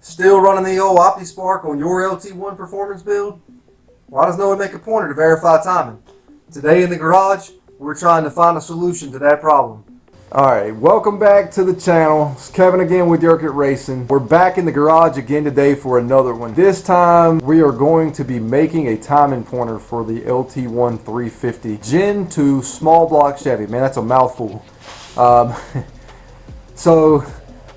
Still running the old optispark on your LT1 performance build? Why does no one make a pointer to verify timing? Today in the garage, we're trying to find a solution to that problem. Alright, welcome back to the channel. It's Kevin again with Yerkit Racing. We're back in the garage again today for another one. This time we are going to be making a timing pointer for the LT1 350 Gen 2 small block Chevy. Man, that's a mouthful. So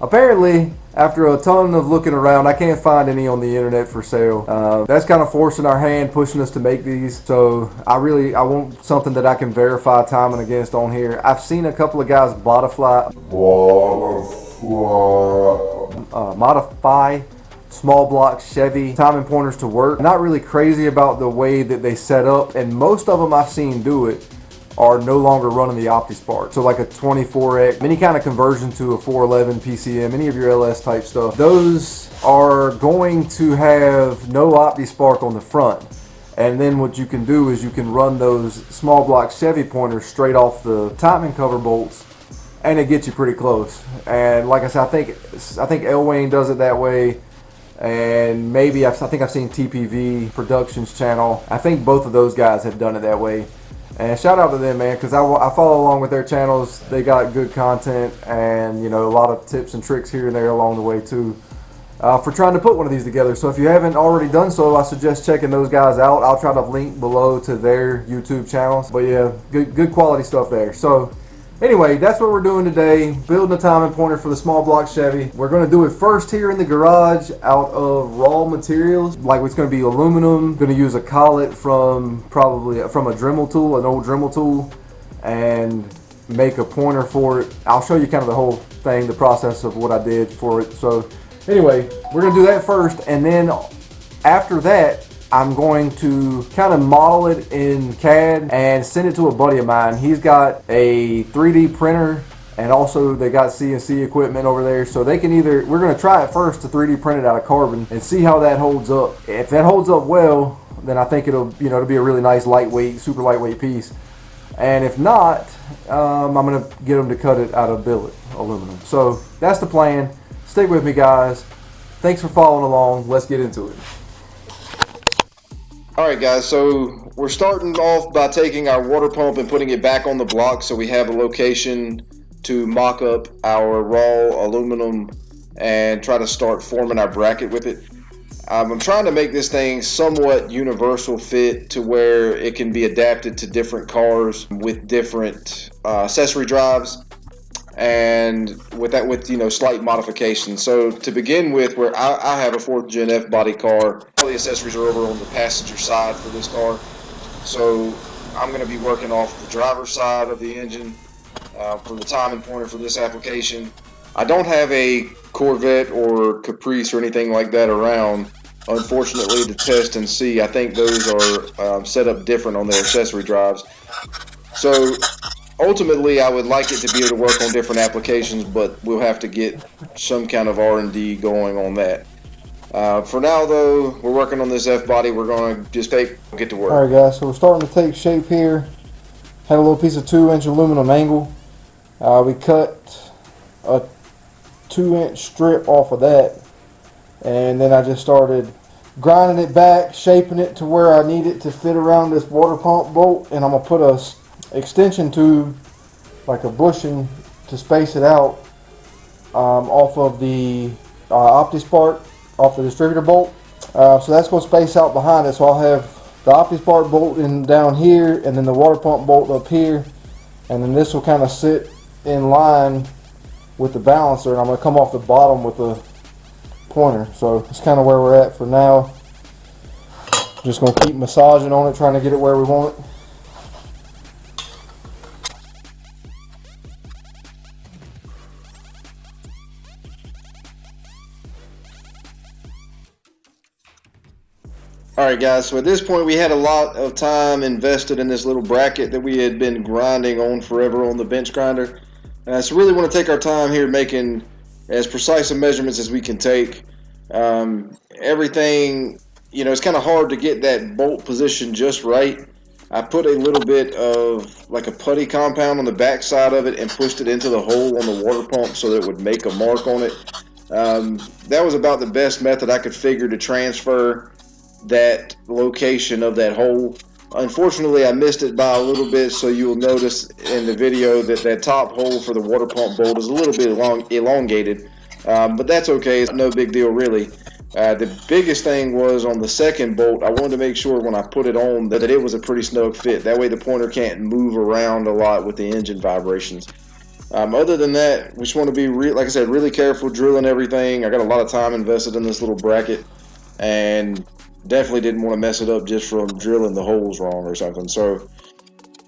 apparently, after a ton of looking around, I can't find any on the internet for sale. That's kind of forcing our hand, pushing us to make these. So I want something that I can verify timing against on here. I've seen a couple of guys modify small block Chevy timing pointers to work. Not really crazy about the way that they set up, and most of them I've seen do it are no longer running the optispark. So like a 24x, any kind of conversion to a 411 PCM, any of your LS type stuff, those are going to have no optispark on the front. And then what you can do is you can run those small block Chevy pointers straight off the timing cover bolts, and it gets you pretty close. And like I said, I think L Wayne does it that way. And maybe I think I've seen TPV Productions channel. I think both of those guys have done it that way. And shout out to them, man, because I follow along with their channels. They got good content and, you know, a lot of tips and tricks here and there along the way too, for trying to put one of these together. So if you haven't already done so, I suggest checking those guys out. I'll try to link below to their YouTube channels. But yeah, good quality stuff there. So anyway, that's what we're doing today, building a timing pointer for the small block Chevy. We're going to do it first here in the garage out of raw materials. Like, it's going to be aluminum. Going to use a collet from a Dremel tool, an old Dremel tool, and make a pointer for it. I'll show you kind of the whole thing, the process of what I did for it. So anyway, we're going to do that first, and then after that, I'm going to kind of model it in CAD and send it to a buddy of mine. He's got a 3D printer, and also they got CNC equipment over there. So they can we're going to try it first to 3D print it out of carbon and see how that holds up. If that holds up well, then I think it'll be a really nice lightweight, super lightweight piece. And if not, I'm going to get them to cut it out of billet aluminum. So that's the plan. Stick with me, guys. Thanks for following along. Let's get into it. Alright guys, so we're starting off by taking our water pump and putting it back on the block so we have a location to mock up our raw aluminum and try to start forming our bracket with it. I'm trying to make this thing somewhat universal fit to where it can be adapted to different cars with different accessory drives, and with slight modifications. So to begin with, where I have a 4th Gen F body car, all the accessories are over on the passenger side for this car. So I'm going to be working off the driver's side of the engine for the timing pointer for this application. I don't have a Corvette or Caprice or anything like that around, unfortunately, to test and see. I think those are set up different on their accessory drives. So ultimately, I would like it to be able to work on different applications, but we'll have to get some kind of R&D going on that. For now, though, we're working on this F-body. We're going to just get to work. Alright guys, so we're starting to take shape here. Had a little piece of 2-inch aluminum angle. We cut a 2-inch strip off of that, and then I just started grinding it back, shaping it to where I need it to fit around this water pump bolt, and I'm going to put a extension tube, like a bushing, to space it out off of the optispark, off the distributor bolt. So that's going to space out behind it. So I'll have the optispark bolt down here, and then the water pump bolt up here, and then this will kind of sit in line with the balancer, and I'm going to come off the bottom with the pointer. So that's kind of where we're at for now. Just going to keep massaging on it, trying to get it where we want it. Alright guys, so at this point we had a lot of time invested in this little bracket that we had been grinding on forever on the bench grinder. So really want to take our time here making as precise a measurements as we can take. Everything, it's kind of hard to get that bolt position just right. I put a little bit of like a putty compound on the back side of it and pushed it into the hole on the water pump so that it would make a mark on it. That was about the best method I could figure to transfer that location of that hole. Unfortunately, I missed it by a little bit, so you'll notice in the video that that top hole for the water pump bolt is a little bit elongated, but that's okay. It's no big deal, really. The biggest thing was on the second bolt, I wanted to make sure when I put it on that it was a pretty snug fit. That way the pointer can't move around a lot with the engine vibrations. Other than that, we just want to be, like I said, really careful drilling everything. I got a lot of time invested in this little bracket, and definitely didn't want to mess it up just from drilling the holes wrong or something. So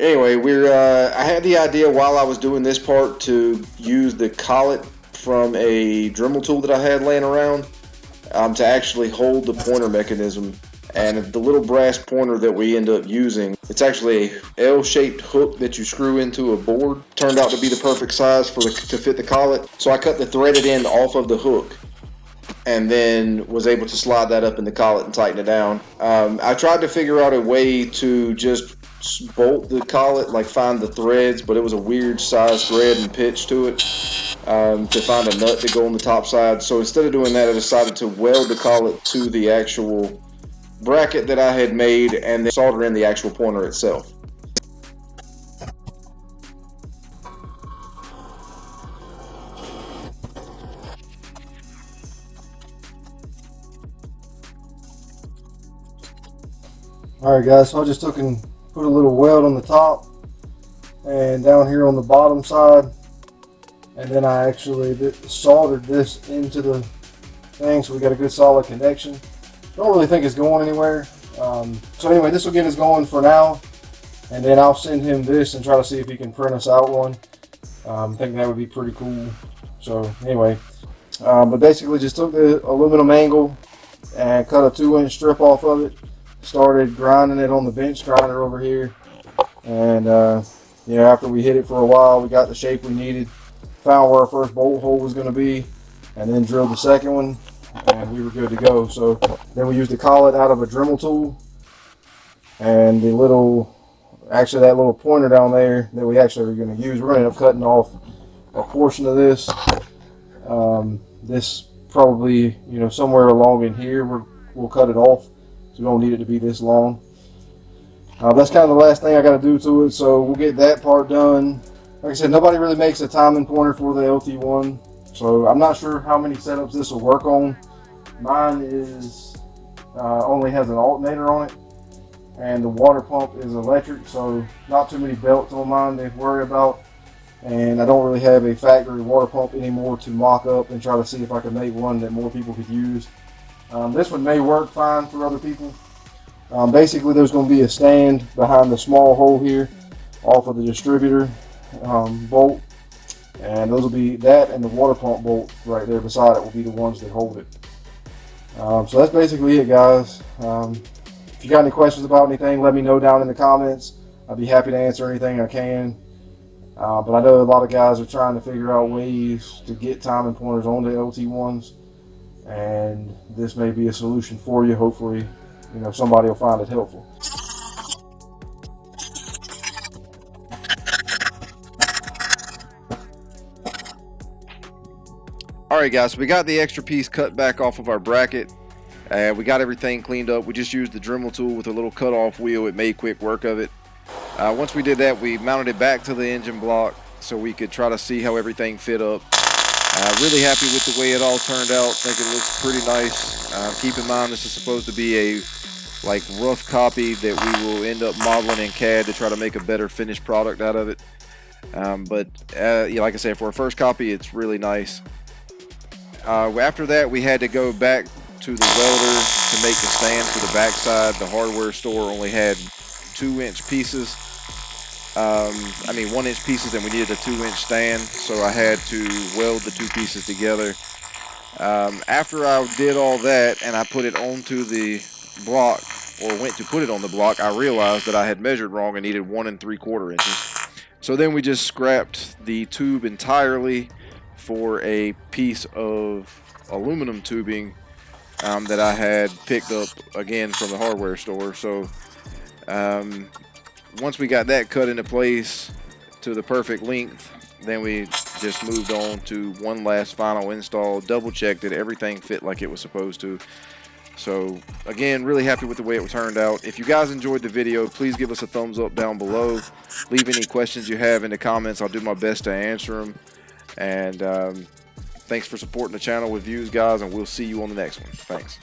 anyway, I had the idea while I was doing this part to use the collet from a Dremel tool that I had laying around to actually hold the pointer mechanism. And the little brass pointer that we end up using, it's actually a L-shaped hook that you screw into a board. Turned out to be the perfect size to fit the collet. So I cut the threaded end off of the hook and then was able to slide that up in the collet and tighten it down. I tried to figure out a way to just bolt the collet, like find the threads, but it was a weird size thread and pitch to it to find a nut to go on the top side. So instead of doing that, I decided to weld the collet to the actual bracket that I had made and then solder in the actual pointer itself. Alright guys, so I just took and put a little weld on the top and down here on the bottom side, and then I actually soldered this into the thing so we got a good solid connection. Don't really think it's going anywhere. So anyway, this will get us going for now, and then I'll send him this and try to see if he can print us out one. I think that would be pretty cool. So anyway, but basically just took the aluminum angle and cut a 2-inch strip off of it. Started grinding it on the bench grinder over here, and you know, after we hit it for a while, we got the shape we needed, found where our first bolt hole was going to be, and then drilled the second one, and we were good to go. So then we used the collet out of a Dremel tool, and the that little pointer down there that we actually were going to use, we're going to end up cutting off a portion of this. This probably, you know, somewhere along in here, we'll cut it off. So we don't need it to be this long. That's kind of the last thing I got to do to it, so we'll get that part done. Like I said, nobody really makes a timing pointer for the LT1, so I'm not sure how many setups this will work on. Mine is only has an alternator on it, and the water pump is electric, so not too many belts on mine to worry about. And I don't really have a factory water pump anymore to mock up and try to see if I can make one that more people could use. This one may work fine for other people. Basically, there's going to be a stand behind the small hole here off of the distributor bolt, and those will be that, and the water pump bolt right there beside it will be the ones that hold it. So that's basically it, guys. If you got any questions about anything, let me know down in the comments. I'd be happy to answer anything I can. But I know a lot of guys are trying to figure out ways to get timing pointers on the LT1s. And this may be a solution for you. Hopefully, you know, somebody will find it helpful. Alright guys, so we got the extra piece cut back off of our bracket. We got everything cleaned up. We just used the Dremel tool with a little cut off wheel. It made quick work of it. Once we did that, we mounted it back to the engine block so we could try to see how everything fit up. Really happy with the way it all turned out. Think it looks pretty nice. Keep in mind, this is supposed to be a rough copy that we will end up modeling in CAD to try to make a better finished product out of it. Yeah, like I said, for a first copy, it's really nice. After that, we had to go back to the welder to make the stand for the backside. The hardware store only had 2-inch pieces. 1-inch pieces, and we needed a 2-inch stand, so I had to weld the 2 pieces together. After I did all that and I put it onto the block, or went to put it on the block, I realized that I had measured wrong and needed 1 3/4 inches. So then we just scrapped the tube entirely for a piece of aluminum tubing that I had picked up again from the hardware store. So once we got that cut into place to the perfect length, then we just moved on to one last final install, double checked that everything fit like it was supposed to. So again, really happy with the way it turned out. If you guys enjoyed the video, please give us a thumbs up down below. Leave any questions you have in the comments. I'll do my best to answer them. And thanks for supporting the channel with views, guys, and we'll see you on the next one. Thanks.